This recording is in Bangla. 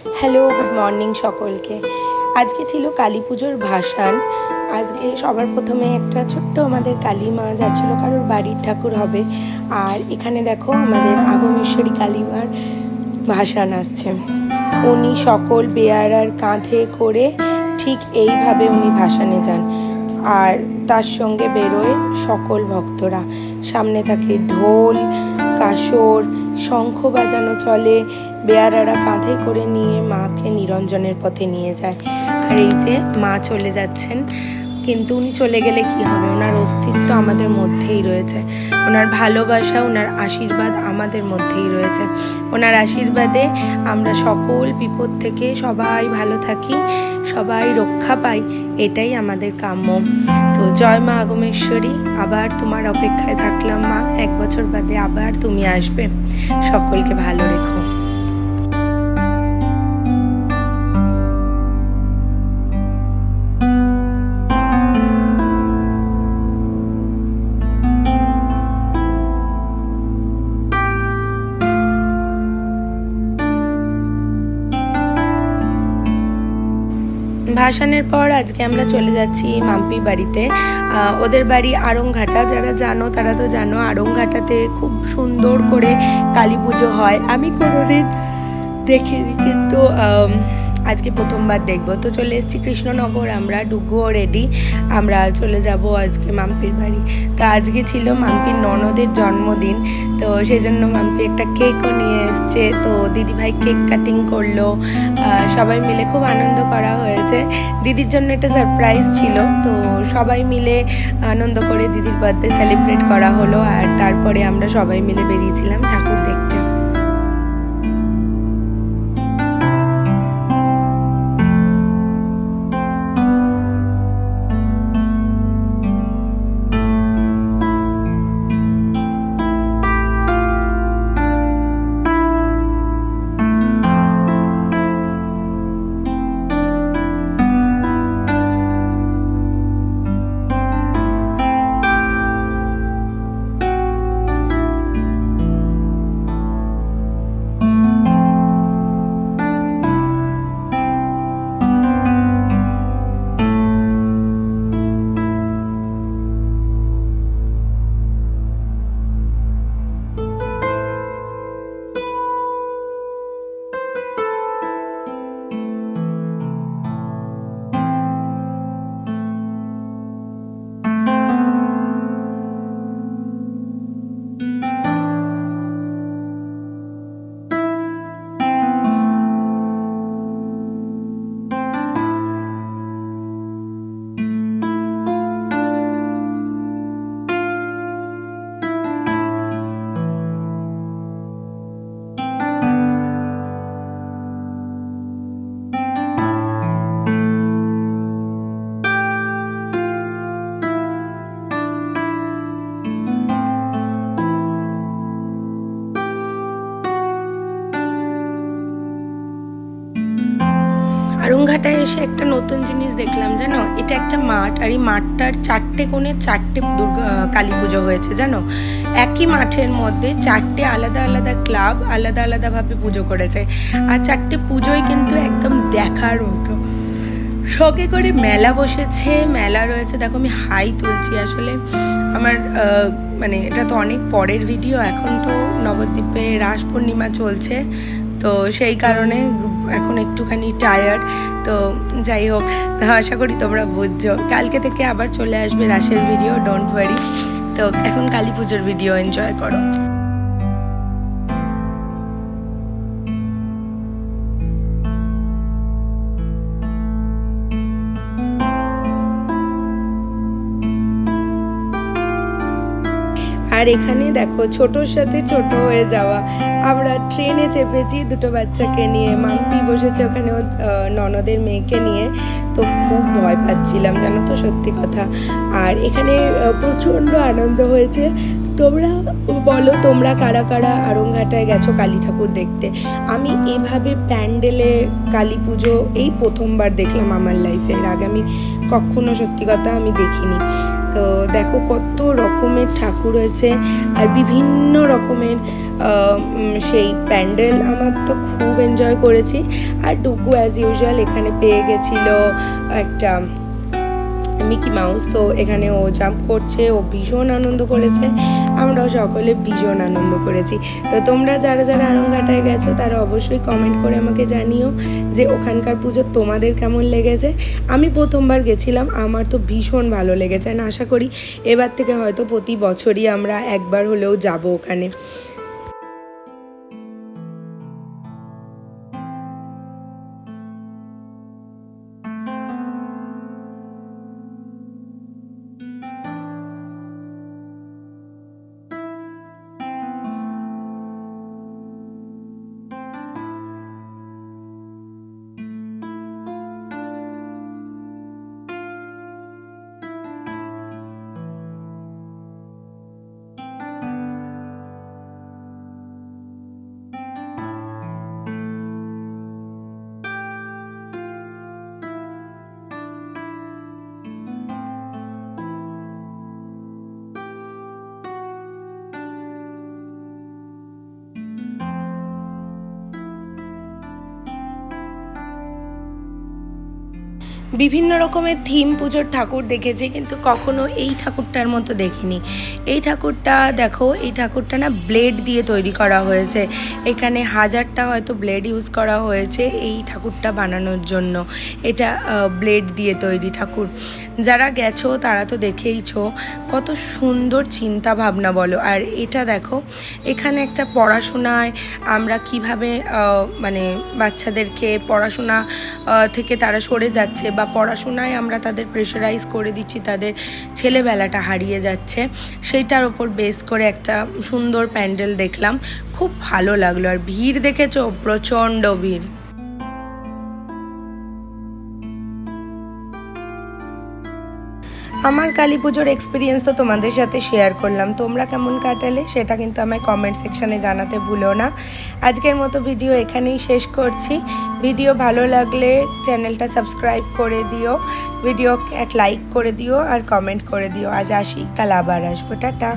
হ্যালো, গুড মর্নিং সকলকে। আজকে ছিল কালী পুজোর ভাসান। আজকে সবার প্রথমে একটা ছোট্ট আমাদের কালী মা যাচ্ছিলো, কারোর বাড়ির ঠাকুর হবে। আর এখানে দেখো আমাদের আগমেশ্বরী কালী মার ভাসান আসছে। উনি সকল বেয়ারার কাঁধে করে ঠিক এইভাবে উনি ভাসানে যান, আর তার সঙ্গে বেরোয় সকল ভক্তরা। সামনে থাকে ঢোল, কাসর, শঙ্খ বাজানো চলে। বেয়ারারা কাঁধে করে নিয়ে মাকে নিরঞ্জনের পথে নিয়ে যায়। আর এই যে মা চলে যাচ্ছেন, কিন্তু উনি চলে গেলে কি হবে, ওনার অস্তিত্ব আমাদের মধ্যেই রয়েছে। ওনার ভালোবাসা, ওনার আশীর্বাদ আমাদের মধ্যেই রয়েছে। ওনার আশীর্বাদে আমরা সকল বিপদ থেকে সবাই ভালো থাকি, সবাই রক্ষা পাই, এটাই আমাদের কাম্য। তো জয় মা আগমেশ্বরী, আবার তোমার অপেক্ষায় থাকলাম মা। 1 বছর বাদে আবার তুমি আসবে। সকলকে ভালো রেখো। ভাসানের পর আজকে আমরা চলে যাচ্ছি মাম্পির বাড়িতে। ওদের বাড়ি আড়ংঘাটা। যারা জানো তারা তো জানো, আড়ংঘাটাতে খুব সুন্দর করে কালী পুজো হয়। আমি কোনোদিন দেখিনি, কিন্তু আজকে প্রথমবার দেখবো। তো চলে এসেছি কৃষ্ণনগর, আমরা ডুগুও রেডি, আমরা চলে যাব আজকে মাম্পির বাড়ি। তো আজকে ছিল মাম্পির ননদের জন্মদিন, তো সেই জন্য মাম্পি একটা কেকও নিয়ে এসছে। তো দিদিভাই কেক কাটিং করলো, সবাই মিলে খুব আনন্দ করা হয়েছে। দিদির জন্য একটা সারপ্রাইজ ছিল, তো সবাই মিলে আনন্দ করে দিদির বার্থডে সেলিব্রেট করা হলো। আর তারপরে আমরা সবাই মিলে বেরিয়েছিলাম ঠাকুর দেখতে। আড়ংঘাটায় এসে একটা নতুন জিনিস দেখলাম, জানো? এটা একটা মাঠ, আর এই মাঠটার 4টে কোণে 4টে কালী পুজো হয়েছে, জানো? একই মাঠের মধ্যে 4টে আলাদা আলাদা ক্লাব আলাদা আলাদাভাবে পুজো করেছে। আর 4টে পুজোই কিন্তু একদম দেখার মতো। শখে করে মেলা বসেছে, মেলা রয়েছে। দেখো আমি হাই তুলছি, আসলে আমার মানে এটা তো অনেক পরের ভিডিও। এখন তো নবদ্বীপে রাস পূর্ণিমা চলছে, তো সেই কারণে এখন একটুখানি টায়ার্ড। তো যাই হোক, আশা করি তোমরা বুঝছো। কালকে থেকে আবার চলে আসবে রাসের ভিডিও, ডোন্ট ওয়ারি। তো এখন কালী পুজোর ভিডিও এনজয় করো। আর এখানে দেখো ছোটোর সাথে ছোট হয়ে যাওয়া। আমরা ট্রেনে চেপেছি দুটো বাচ্চাকে নিয়ে, মাম্পি বসেছে ওখানে ননদের মেয়েকে নিয়ে। তো খুব ভয় পাচ্ছিলাম, জানো তো, সত্যি কথা। আর এখানে প্রচণ্ড আনন্দ হয়েছে। তোমরা বলো তোমরা কারা কারা আড়ংঘাটায় গেছো কালী ঠাকুর দেখতে। আমি এভাবে প্যান্ডেলে কালী পুজো এই প্রথমবার দেখলাম আমার লাইফে, এর আগে আমি কখনো সত্যি কথা আমি দেখিনি। তো দেখো কত রকমের ঠাকুর হয়েছে আর বিভিন্ন রকমের সেই প্যান্ডেল, আমার তো খুব এনজয় করেছি। আর ডুগু অ্যাজ ইউজুয়াল এখানে পেয়ে গেছিলো একটা মিকি মাউস, তো এখানে ও জাম্প করছে, ও ভীষণ আনন্দ করেছে, আমরাও সকলে ভীষণ আনন্দ করেছি। তো তোমরা যারা যারা আড়ংঘাটায় গেছো তারা অবশ্যই কমেন্ট করে আমাকে জানিও যে ওখানকার পুজো তোমাদের কেমন লেগেছে। আমি প্রথমবার গেছিলাম, আমার তো ভীষণ ভালো লেগেছে, আর আশা করি এবার থেকে হয়তো প্রতি বছরই আমরা একবার হলেও যাব ওখানে। বিভিন্ন রকমের থিম পুজোর ঠাকুর দেখেছি, কিন্তু কখনো এই ঠাকুরটার মতো দেখিনি। এই ঠাকুরটা দেখো, এই ঠাকুরটা না ব্লেড দিয়ে তৈরি করা হয়েছে, এখানে 1000টা হয়তো ব্লেড ইউজ করা হয়েছে এই ঠাকুরটা বানানোর জন্য। এটা ব্লেড দিয়ে তৈরি ঠাকুর। যারা গেছো তারা তো দেখেইছো কত সুন্দর চিন্তা ভাবনা বলো। আর এটা দেখো, এখানে একটা পড়াশোনায় আমরা কিভাবে মানে বাচ্চাদেরকে পড়াশোনা থেকে তারা সরে যাচ্ছে, বা পড়াশোনায় আমরা তাদের প্রেশারাইজ করে দিচ্ছি, তাদের ছেলেবেলাটা হারিয়ে যাচ্ছে, সেইটার ওপর বেস করে একটা সুন্দর প্যান্ডেল দেখলাম, খুব ভালো লাগলো। আর ভিড় দেখেছো, প্রচণ্ড ভিড়। আমার কালী পুজোর এক্সপিরিয়েন্স তো তোমাদের সাথে শেয়ার করলাম, তোমরা কেমন কাটালে সেটা কিন্তু আমায় কমেন্ট সেকশানে জানাতে ভুলো না। আজকের মতো ভিডিও এখানেই শেষ করছি। ভিডিও ভালো লাগলে চ্যানেলটা সাবস্ক্রাইব করে দিও, ভিডিও এক লাইক করে দিও আর কমেন্ট করে দিও। আজ আসি, কাল আবার আসবো, টাটা।